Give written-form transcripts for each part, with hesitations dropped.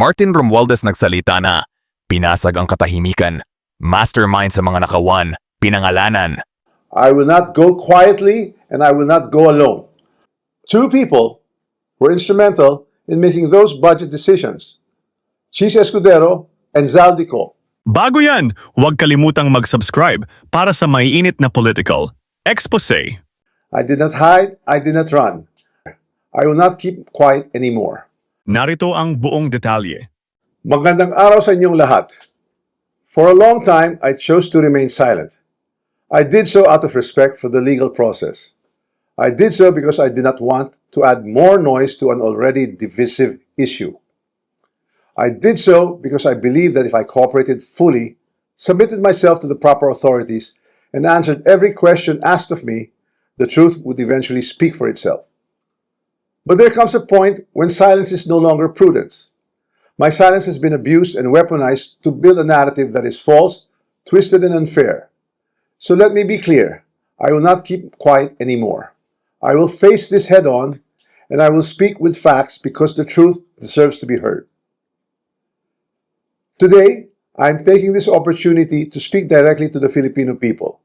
Martin Romualdez nagsalita na. Pinasag ang katahimikan. Mastermind sa mga Nakawan. Pinangalanan. I will not go quietly and I will not go alone. Two people were instrumental in making those budget decisions. Chis Escudero and Zaldico. Bago yan, huwag kalimutang mag-subscribe para sa maiinit na political expose. I did not hide, I did not run. I will not keep quiet anymore. Narito ang buong detalye. Magandang araw sa inyong lahat. For a long time, I chose to remain silent. I did so out of respect for the legal process. I did so because I did not want to add more noise to an already divisive issue. I did so because I believed that if I cooperated fully, submitted myself to the proper authorities, and answered every question asked of me, the truth would eventually speak for itself. But there comes a point when silence is no longer prudence. My silence has been abused and weaponized to build a narrative that is false, twisted, and unfair. So let me be clear, I will not keep quiet anymore. I will face this head on, and I will speak with facts because the truth deserves to be heard. Today, I am taking this opportunity to speak directly to the Filipino people.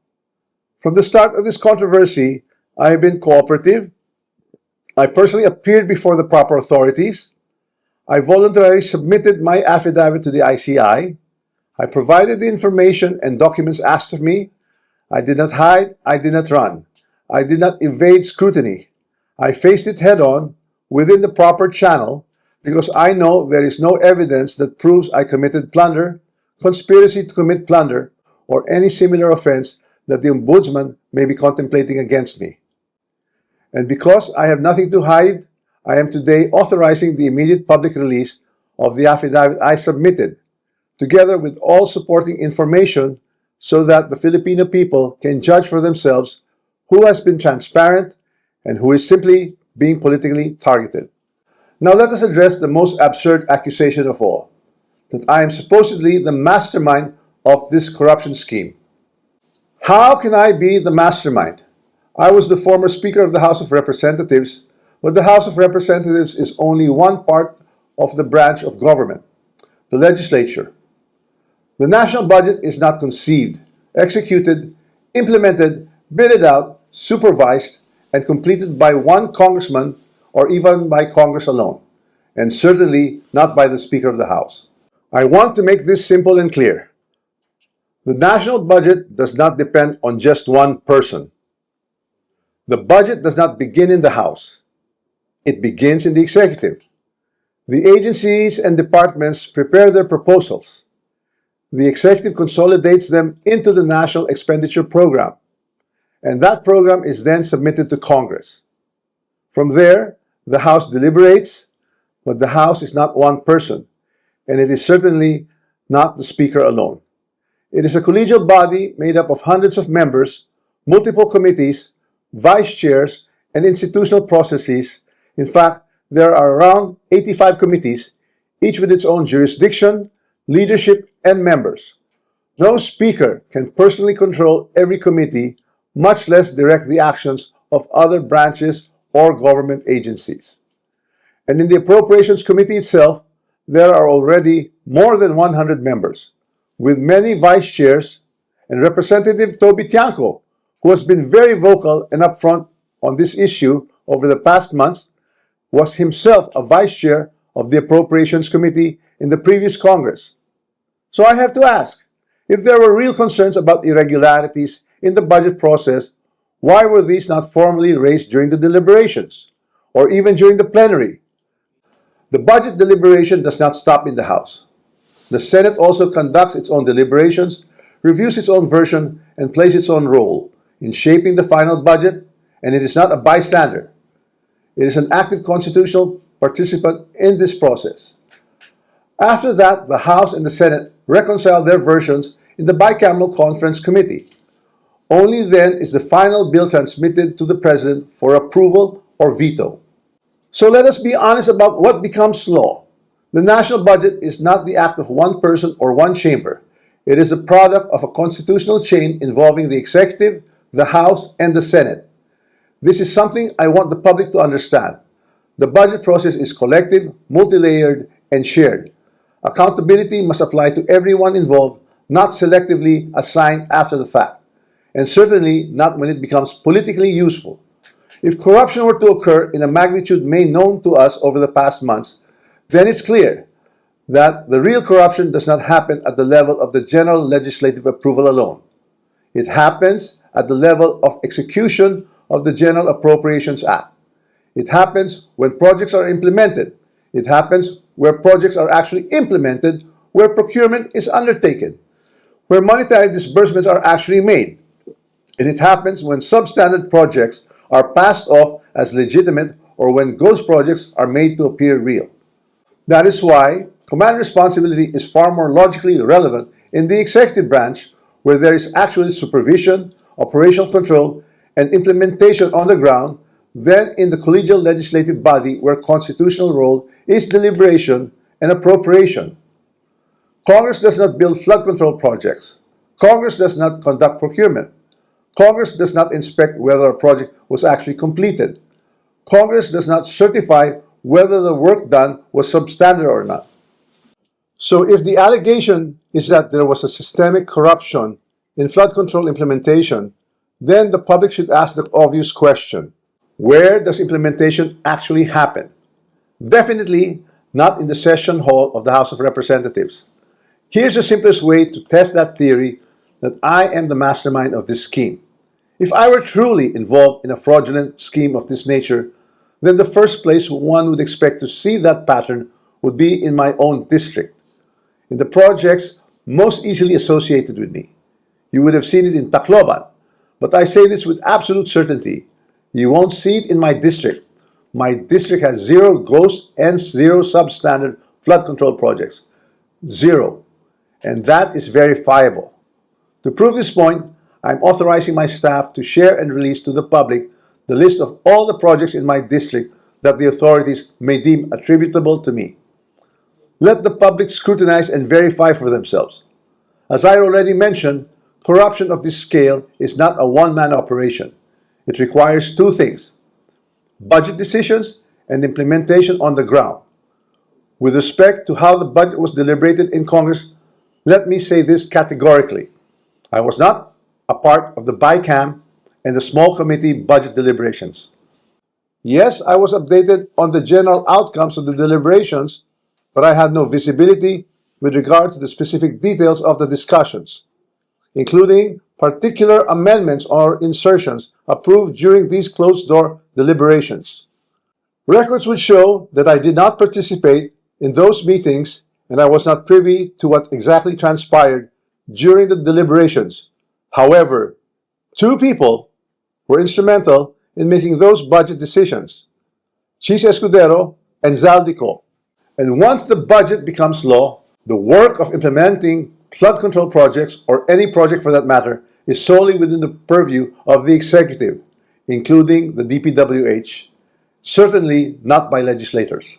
From the start of this controversy, I have been cooperative. I personally appeared before the proper authorities. I voluntarily submitted my affidavit to the ICI. I provided the information and documents asked of me. I did not hide, I did not run. I did not evade scrutiny. I faced it head on within the proper channel because I know there is no evidence that proves I committed plunder, conspiracy to commit plunder, or any similar offense that the Ombudsman may be contemplating against me. And because I have nothing to hide, I am today authorizing the immediate public release of the affidavit I submitted, together with all supporting information so that the Filipino people can judge for themselves who has been transparent and who is simply being politically targeted. Now let us address the most absurd accusation of all, that I am supposedly the mastermind of this corruption scheme. How can I be the mastermind? I was the former Speaker of the House of Representatives, but the House of Representatives is only one part of the branch of government, the legislature. The national budget is not conceived, executed, implemented, bidded out, supervised, and completed by one congressman or even by Congress alone, and certainly not by the Speaker of the House. I want to make this simple and clear. The national budget does not depend on just one person. The budget does not begin in the House. It begins in the executive. The agencies and departments prepare their proposals. The executive consolidates them into the National Expenditure Program, and that program is then submitted to Congress. From there, the House deliberates, but the House is not one person, and it is certainly not the Speaker alone. It is a collegial body made up of hundreds of members, multiple committees, vice chairs, and institutional processes. In fact, there are around 85 committees, each with its own jurisdiction, leadership, and members. No speaker can personally control every committee, much less direct the actions of other branches or government agencies. And in the Appropriations Committee itself, there are already more than 100 members, with many vice chairs, and Representative Toby Tiangco, who has been very vocal and upfront on this issue over the past months, was himself a vice chair of the Appropriations Committee in the previous Congress. So I have to ask, if there were real concerns about irregularities in the budget process, why were these not formally raised during the deliberations, or even during the plenary? The budget deliberation does not stop in the House. The Senate also conducts its own deliberations, reviews its own version, and plays its own role in shaping the final budget, and it is not a bystander. It is an active constitutional participant in this process. After that, the House and the Senate reconcile their versions in the bicameral conference committee. Only then is the final bill transmitted to the President for approval or veto. So let us be honest about what becomes law. The national budget is not the act of one person or one chamber. It is the product of a constitutional chain involving the executive, the House, and the Senate. This is something I want the public to understand. The budget process is collective, multi-layered, and shared. Accountability must apply to everyone involved, not selectively assigned after the fact, and certainly not when it becomes politically useful. If corruption were to occur in a magnitude made known to us over the past months, then it's clear that the real corruption does not happen at the level of the general legislative approval alone. It happens at the level of execution of the General Appropriations Act. It happens when projects are implemented. It happens where projects are actually implemented, where procurement is undertaken, where monetary disbursements are actually made. And it happens when substandard projects are passed off as legitimate or when ghost projects are made to appear real. That is why command responsibility is far more logically relevant in the executive branch, where there is actually supervision, operational control, and implementation on the ground, than in the collegial legislative body, where constitutional role is deliberation and appropriation. Congress does not build flood control projects. Congress does not conduct procurement. Congress does not inspect whether a project was actually completed. Congress does not certify whether the work done was substandard or not. So if the allegation is that there was a systemic corruption in flood control implementation, then the public should ask the obvious question: where does implementation actually happen? Definitely not in the session hall of the House of Representatives. Here's the simplest way to test that theory that I am the mastermind of this scheme. If I were truly involved in a fraudulent scheme of this nature, then the first place one would expect to see that pattern would be in my own district, in the projects most easily associated with me. You would have seen it in Tacloban, but I say this with absolute certainty. You won't see it in my district. My district has 0 ghost and 0 substandard flood control projects. 0. And that is verifiable. To prove this point, I'm authorizing my staff to share and release to the public the list of all the projects in my district that the authorities may deem attributable to me. Let the public scrutinize and verify for themselves. As I already mentioned, corruption of this scale is not a one-man operation. It requires 2 things: budget decisions and implementation on the ground. With respect to how the budget was deliberated in Congress, let me say this categorically. I was not a part of the BICAM and the small committee budget deliberations. Yes, I was updated on the general outcomes of the deliberations, but I had no visibility with regard to the specific details of the discussions, including particular amendments or insertions approved during these closed-door deliberations. Records would show that I did not participate in those meetings and I was not privy to what exactly transpired during the deliberations. However, 2 people were instrumental in making those budget decisions: Chis Escudero and Zaldico. And once the budget becomes law, the work of implementing flood control projects, or any project for that matter, is solely within the purview of the executive, including the DPWH, certainly not by legislators.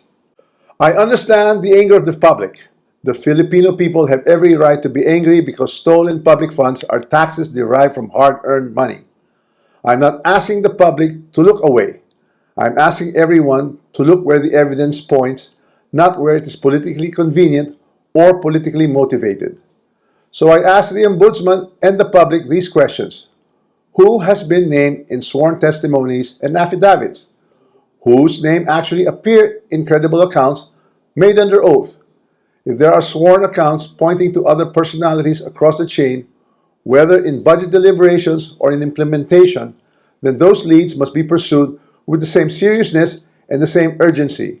I understand the anger of the public. The Filipino people have every right to be angry because stolen public funds are taxes derived from hard-earned money. I'm not asking the public to look away. I'm asking everyone to look where the evidence points, not where it is politically convenient or politically motivated. So I ask the Ombudsman and the public these questions. Who has been named in sworn testimonies and affidavits? Whose name actually appeared in credible accounts made under oath? If there are sworn accounts pointing to other personalities across the chain, whether in budget deliberations or in implementation, then those leads must be pursued with the same seriousness and the same urgency.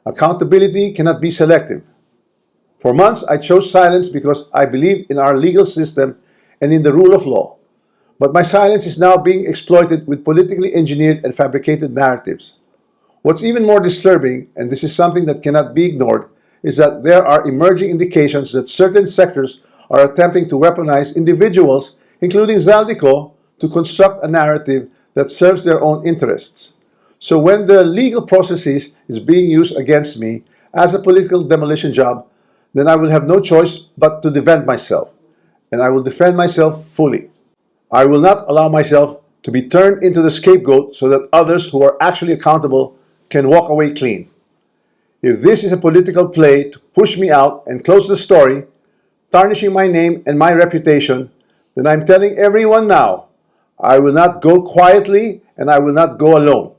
Accountability cannot be selective. For months, I chose silence because I believe in our legal system and in the rule of law. But my silence is now being exploited with politically engineered and fabricated narratives. What's even more disturbing, and this is something that cannot be ignored, is that there are emerging indications that certain sectors are attempting to weaponize individuals, including Zaldico, to construct a narrative that serves their own interests. So when the legal processes is being used against me as a political demolition job, then I will have no choice but to defend myself. And I will defend myself fully. I will not allow myself to be turned into the scapegoat so that others who are actually accountable can walk away clean. If this is a political play to push me out and close the story, tarnishing my name and my reputation, then I'm telling everyone now, I will not go quietly and I will not go alone.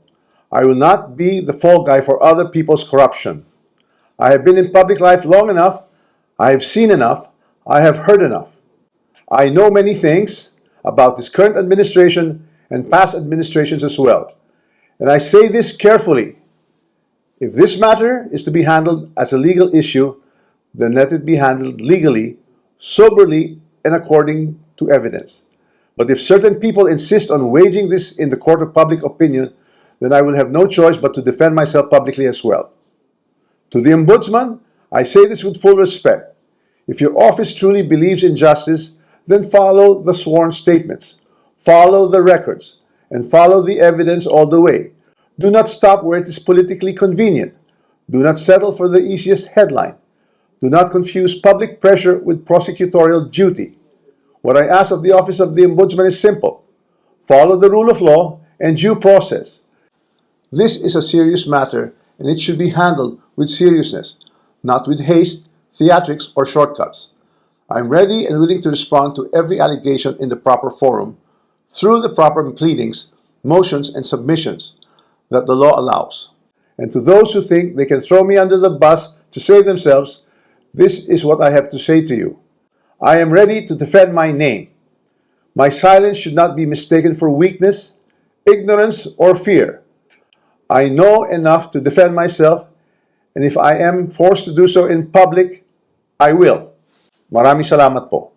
I will not be the fall guy for other people's corruption. I have been in public life long enough. I have seen enough. I have heard enough. I know many things about this current administration and past administrations as well. And I say this carefully. If this matter is to be handled as a legal issue, then let it be handled legally, soberly, and according to evidence. But if certain people insist on waging this in the court of public opinion, then I will have no choice but to defend myself publicly as well. To the Ombudsman, I say this with full respect. If your office truly believes in justice, then follow the sworn statements, follow the records, and follow the evidence all the way. Do not stop where it is politically convenient. Do not settle for the easiest headline. Do not confuse public pressure with prosecutorial duty. What I ask of the office of the Ombudsman is simple. Follow the rule of law and due process. This is a serious matter and it should be handled with seriousness, not with haste, theatrics, or shortcuts. I am ready and willing to respond to every allegation in the proper forum, through the proper pleadings, motions, and submissions that the law allows. And to those who think they can throw me under the bus to save themselves, this is what I have to say to you. I am ready to defend my name. My silence should not be mistaken for weakness, ignorance, or fear. I know enough to defend myself, and if I am forced to do so in public, I will. Maraming salamat po.